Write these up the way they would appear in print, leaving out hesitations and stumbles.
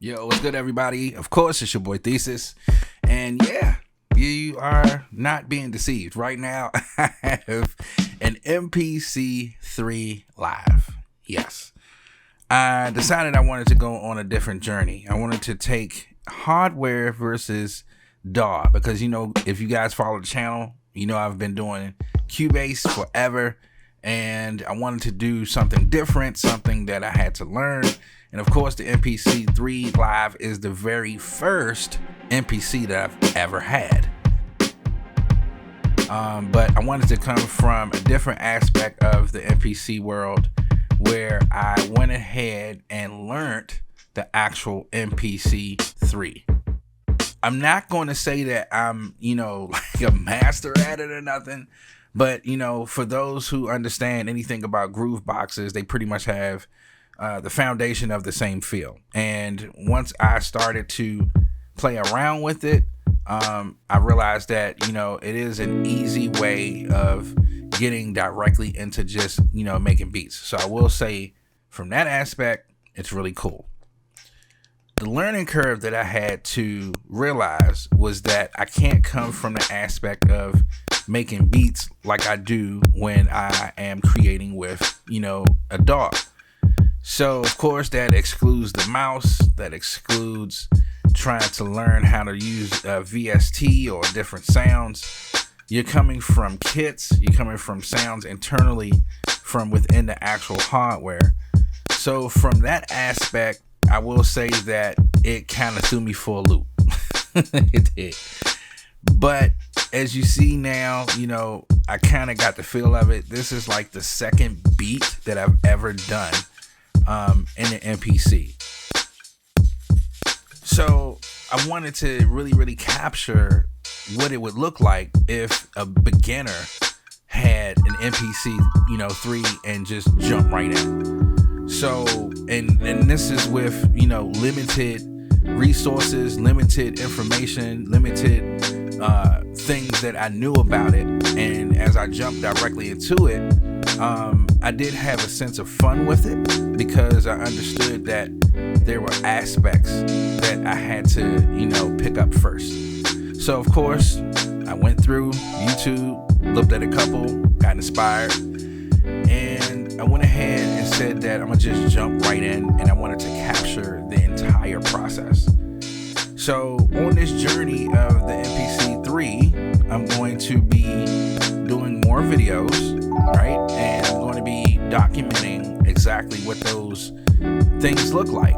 Yo, what's good, everybody? Of course, it's your boy Theziz. And yeah, you are not being deceived. Right now, I have an MPC 3 live. Yes. I decided I wanted to go on a different journey. I wanted to take hardware versus DAW because, if you guys follow the channel, I've been doing Cubase forever. And I wanted to do something different, something that I had to learn. And of course, the MPC 3 Live is the very first MPC that I've ever had. But I wanted to come from a different aspect of the MPC world where I went ahead and learned the actual MPC 3. I'm not going to say that I'm, like a master at it or nothing. But, for those who understand anything about groove boxes, they pretty much have the foundation of the same feel. And once I started to play around with it, I realized that, it is an easy way of getting directly into just, making beats. So I will say from that aspect, it's really cool. The learning curve that I had to realize was that I can't come from the aspect of making beats like I do when I am creating with, a DAW. So, of course, that excludes the mouse, that excludes trying to learn how to use VST or different sounds. You're coming from kits, you're coming from sounds internally from within the actual hardware. So from that aspect, I will say that it kind of threw me for a loop. It did. But as you see now, I kind of got the feel of it. This is like the second beat that I've ever done in the MPC. So I wanted to really capture what it would look like if a beginner had an MPC, 3 and just jump right in. So, and this is with, limited resources, limited information, limited things that I knew about it. And as I jumped directly into it, I did have a sense of fun with it because I understood that there were aspects that I had to, pick up first. So, of course, I went through YouTube, looked at a couple, got inspired, and I went ahead and said that I'm gonna just jump right in and I wanted to capture the entire process. So on this journey of the MPC 3, I'm going to be doing more videos, right? And I'm going to be documenting exactly what those things look like.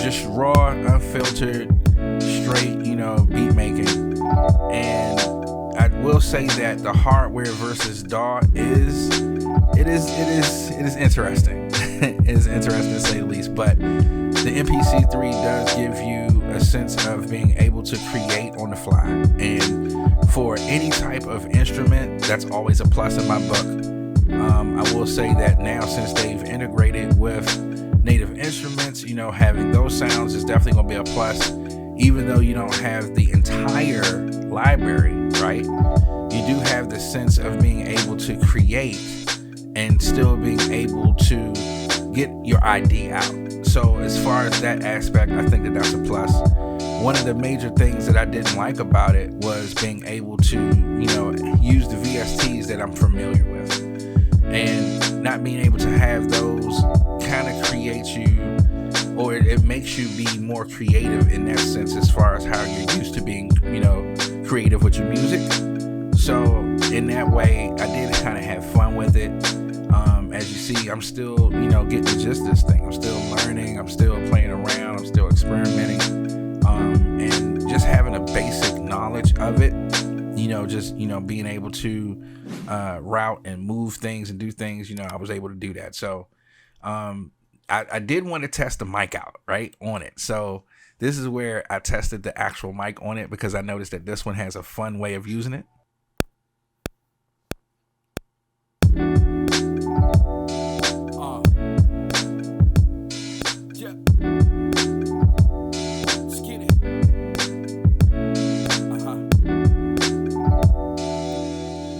Just raw, unfiltered, straight, beat making. And I will say that the hardware versus DAW is interesting. It is interesting to say the least, but the MPC 3 does give you a sense of being able to create on the fly. And for any type of instrument, that's always a plus in my book. I will say that now, since they've integrated with native instruments, having those sounds is definitely going to be a plus. Even though you don't have the entire library, right? You do have the sense of being able to create and still being able to get your ID out. So as far as that aspect, I think that that's a plus. One of the major things that I didn't like about it was being able to, use the VSTs that I'm familiar with. And not being able to have those kind of creates you, or it makes you be more creative in that sense as far as how you're used to being, creative with your music. So in that way, I did kind of have fun with it. As you see, I'm still, getting the gist of this thing. I'm still learning. I'm still playing around. I'm still experimenting. And just having a basic knowledge of it, being able to route and move things and do things, I was able to do that. So I did want to test the mic out, right, on it. So this is where I tested the actual mic on it because I noticed that this one has a fun way of using it.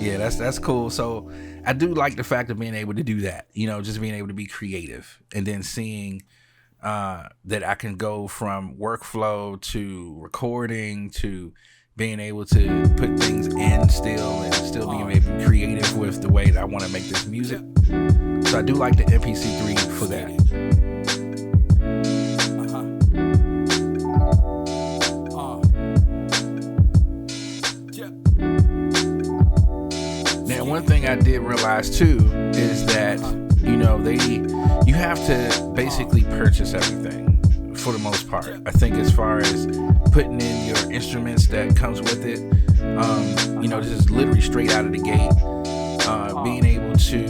Yeah, that's cool. So I do like the fact of being able to do that, just being able to be creative and then seeing that I can go from workflow to recording to being able to put things in still and still being able to be creative with the way that I want to make this music. So I do like the MPC3 for that. Now, one thing I did realize too is that, you know, you have to basically purchase everything for the most part. I think as far as putting in your instruments that comes with it, you know, this is literally straight out of the gate. Being able to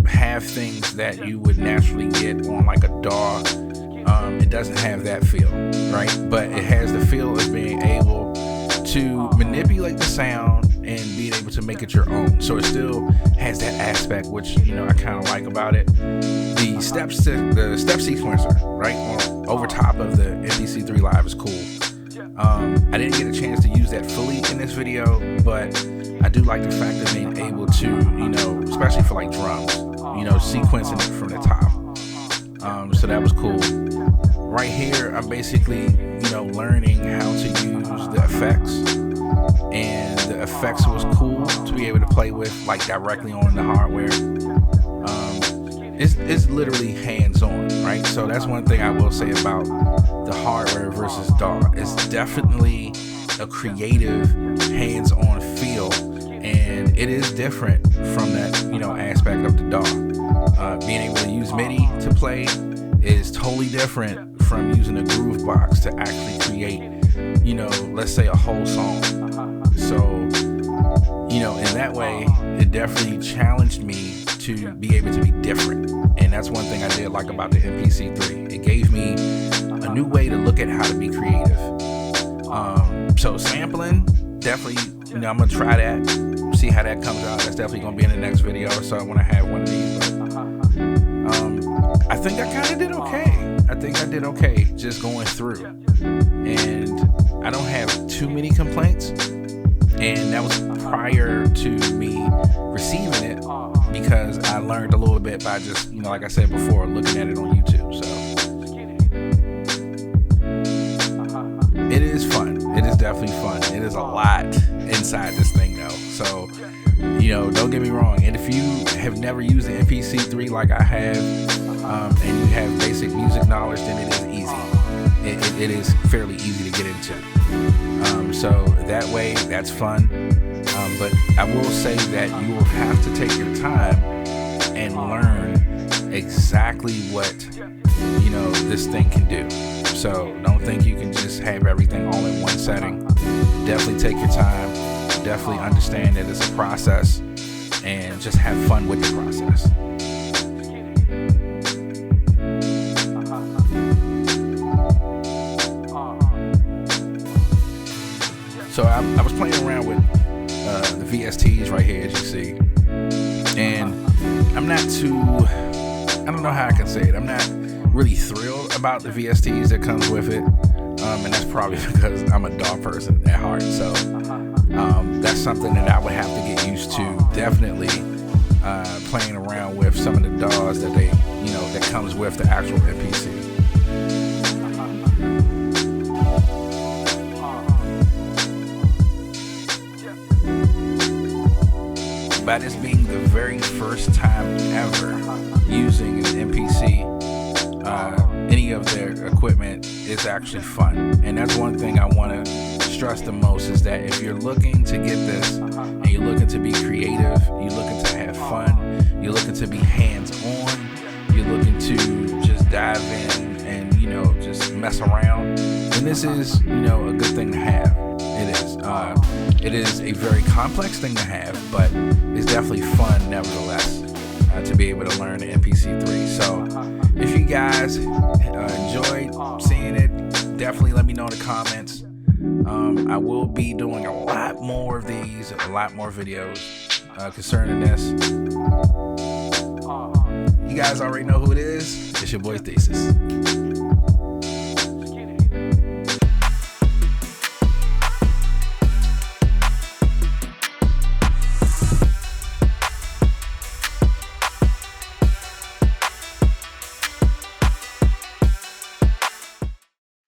have things that you would naturally get on like a DAW, it doesn't have that feel, right? But it has the feel of being able to manipulate the sound and being able to make it your own. So it still has that aspect, which, you know, I kind of like about it. The step sequencer, right, over top of the MPC3 Live is cool. I didn't get a chance to use that fully in this video, but I do like the fact of being able to, you know, especially for like drums, you know, sequencing it from the top. So that was cool. Right here, I'm basically, you know, learning how to use the effects, and the effects was cool to be able to play with like directly on the hardware. It's literally hands-on, right? So that's one thing I will say about the hardware versus DAW. It's definitely a creative, hands-on feel, and it is different from that, you know, aspect of the DAW. Being able to use MIDI to play is totally different from using a groove box to actually create, you know, let's say a whole song. So, you know, in that way, it definitely challenged me to be able to be different. And that's one thing I did like about the MPC3. It gave me a new way to look at how to be creative. So sampling, definitely, you know, I'm gonna try that, see how that comes out. That's definitely gonna be in the next video or so when I have one of these. But I think I kind of did okay. I think I did okay just going through. And I don't have too many complaints. And that was prior to me receiving it, because I learned a little bit by just, you know, like I said before, looking at it on YouTube. So it is fun. It is definitely fun. It is a lot inside this thing though. So, you know, don't get me wrong. And if you have never used the MPC3 like I have, and you have basic music knowledge, then it is easy. It is fairly easy to get into. So that way, that's fun. But I will say that you will have to take your time and learn exactly what, you know, this thing can do. So don't think you can just have everything all in one setting. Definitely take your time. Definitely understand that it's a process, and just have fun with the process. So I was playing around with the VSTs right here, as you see, and I'm not too, I don't know how I can say it, I'm not really thrilled about the VSTs that comes with it, and that's probably because I'm a DAW person at heart. So that's something that I would have to get used to. Definitely playing around with some of the DAWs that they, you know, that comes with the actual MPC. By this being the very first time ever using an MPC, any of their equipment is actually fun. And that's one thing I want to stress the most, is that if you're looking to get this and you're looking to be creative, you're looking to have fun, you're looking to be hands-on, you're looking to just dive in and, you know, just mess around, then this is, you know, a good thing to have. It is. It is a very complex thing to have, but it's definitely fun nevertheless to be able to learn the MPC3. So if you guys enjoyed seeing it, definitely let me know in the comments. I will be doing a lot more of these, a lot more videos concerning this. You guys already know who it is. It's your boy Theziz.